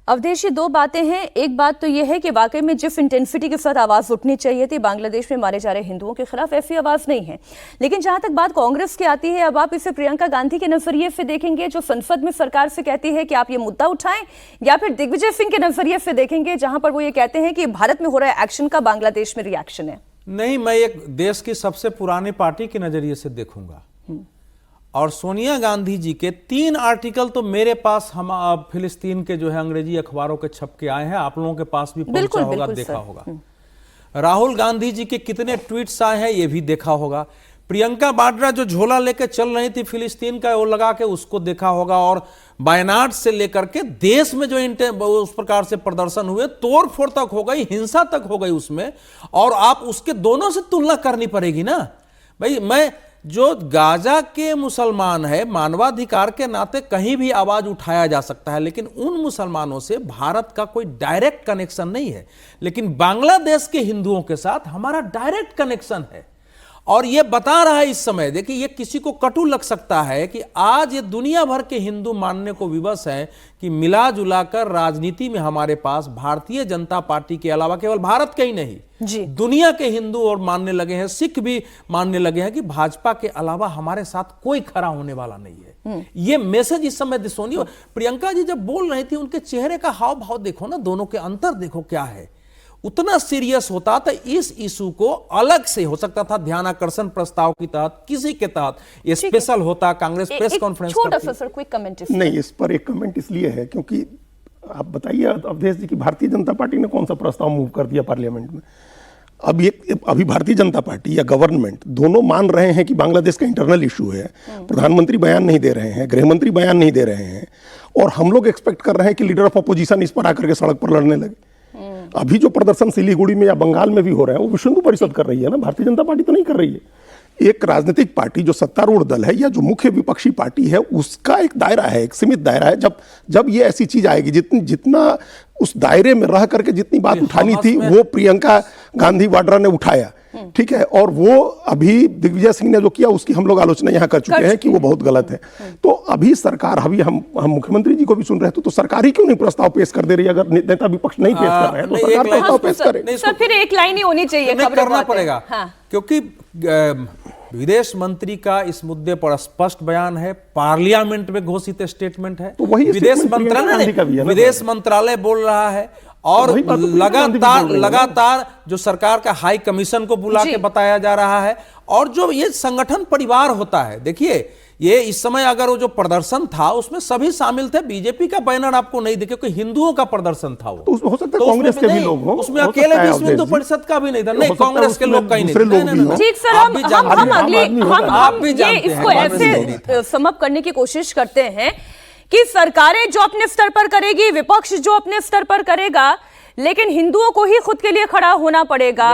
अवधेश जी, दो बातें हैं। एक बात तो यह है कि वाकई में जिस इंटेंसिटी के साथ आवाज उठनी चाहिए थी बांग्लादेश में मारे जा रहे हिंदुओं के खिलाफ, ऐसी आवाज नहीं है। लेकिन जहां तक बात कांग्रेस की आती है, अब आप इसे प्रियंका गांधी के नजरिए से देखेंगे जो संसद में सरकार से कहती है कि आप ये मुद्दा उठाएं, या फिर दिग्विजय सिंह के नजरिए से देखेंगे जहां पर वो ये कहते हैं कि भारत में हो रहा है एक्शन का बांग्लादेश में रिएक्शन है? नहीं, मैं एक देश की सबसे पुरानी पार्टी के नजरिए से देखूंगा। और सोनिया गांधी जी के 3 आर्टिकल तो मेरे पास हम फिलिस्तीन के जो है अंग्रेजी अखबारों के छप के आए हैं, आप लोगों के पास भी पहुंचा होगा, देखा होगा। राहुल गांधी जी के कितने ट्वीट्स आए हैं ये भी देखा होगा। प्रियंका वाड्रा जो झोला लेकर चल रही थी फिलिस्तीन का, वो लगा के उसको देखा होगा। और वायनाड से लेकर के देश में जो उस प्रकार से प्रदर्शन हुए, तोड़ फोड़ तक हो गई, हिंसा तक हो गई उसमें, और आप उसके दोनों से तुलना करनी पड़ेगी ना भाई। मैं जो गाजा के मुसलमान है, मानवाधिकार के नाते कहीं भी आवाज उठाया जा सकता है, लेकिन उन मुसलमानों से भारत का कोई डायरेक्ट कनेक्शन नहीं है। लेकिन बांग्लादेश के हिंदुओं के साथ हमारा डायरेक्ट कनेक्शन है। और ये बता रहा है इस समय, देखिए ये किसी को कटु लग सकता है कि आज ये दुनिया भर के हिंदू मानने को विवश हैं कि मिला जुला कर राजनीति में हमारे पास भारतीय जनता पार्टी के अलावा केवल भारत के ही नहीं, दुनिया के हिंदू और मानने लगे हैं, सिख भी मानने लगे हैं कि भाजपा के अलावा हमारे साथ कोई खड़ा होने वाला नहीं है। ये मैसेज इस समय सोनिया प्रियंका जी जब बोल रही थी, उनके चेहरे का हाव भाव देखो ना, दोनों के अंतर देखो क्या है। उतना सीरियस होता तो इस इशू को अलग से हो सकता था, ध्यान आकर्षण प्रस्ताव के तहत, किसी के तहत ये स्पेशल होता, कांग्रेस प्रेस कॉन्फ्रेंस छोटा सा सर क्विक कमेंट। नहीं, इस पर एक कमेंट इसलिए है क्योंकि आप बताइए अवधेश जी की भारतीय जनता पार्टी ने कौन सा प्रस्ताव मूव कर दिया पार्लियामेंट में। अभी भारतीय जनता पार्टी या गवर्नमेंट दोनों मान रहे हैं कि बांग्लादेश का इंटरनल इशू है, प्रधानमंत्री बयान नहीं दे रहे हैं, गृहमंत्री बयान नहीं दे रहे हैं, और हम लोग एक्सपेक्ट कर रहे हैं कि लीडर ऑफ अपोजिशन इस पर आकर के सड़क पर लड़ने लगे। अभी जो प्रदर्शन सिलीगुड़ी में या बंगाल में भी हो रहे हैं वो विश्व हिंदू परिषद कर रही है ना, भारतीय जनता पार्टी तो नहीं कर रही है। एक राजनीतिक पार्टी जो सत्तारूढ़ दल है या जो मुख्य विपक्षी पार्टी है, उसका एक दायरा है, एक सीमित दायरा है। जब ये ऐसी चीज आएगी, जितना उस दायरे में रह करके जितनी बात उठानी थी वो प्रियंका गांधी वाड्रा ने उठाया, ठीक है। और वो अभी दिग्विजय सिंह ने जो किया उसकी हम लोग आलोचना यहाँ कर चुके हैं कि वो बहुत गलत है। तो अभी सरकार, अभी हम मुख्यमंत्री जी को भी सुन रहे थे, तो सरकार ही क्यों नहीं प्रस्ताव पेश कर दे रही है? अगर नेता विपक्ष नहीं पेश कर रहे हैं तो सरकार प्रस्ताव पेश करे। सर फिर एक लाइन ही होनी चाहिए, करना पड़ेगा, क्योंकि विदेश मंत्री का इस मुद्दे पर स्पष्ट बयान है, पार्लियामेंट में घोषित स्टेटमेंट है, तो वही विदेश मंत्रालय बोल रहा है। और लगातार जो सरकार का हाई कमीशन को बुला के बताया जा रहा है। और जो ये संगठन परिवार होता है, देखिए ये इस समय अगर वो जो प्रदर्शन था उसमें सभी शामिल थे, बीजेपी का बैनर आपको नहीं दिखे, क्योंकि हिंदुओं का प्रदर्शन था वो, तो हो सकता है कांग्रेस के भी लोग हों, उसमें अकेले विश्व हिंदू परिषद का भी नहीं था, नहीं कांग्रेस के लोग का ही नहीं। ठीक सर, हम इसको ऐसे समअप करने की कोशिश करते हैं कि सरकारें जो अपने स्तर पर करेगी, विपक्ष जो अपने स्तर पर करेगा, लेकिन हिंदुओं को ही खुद के लिए खड़ा होना पड़ेगा।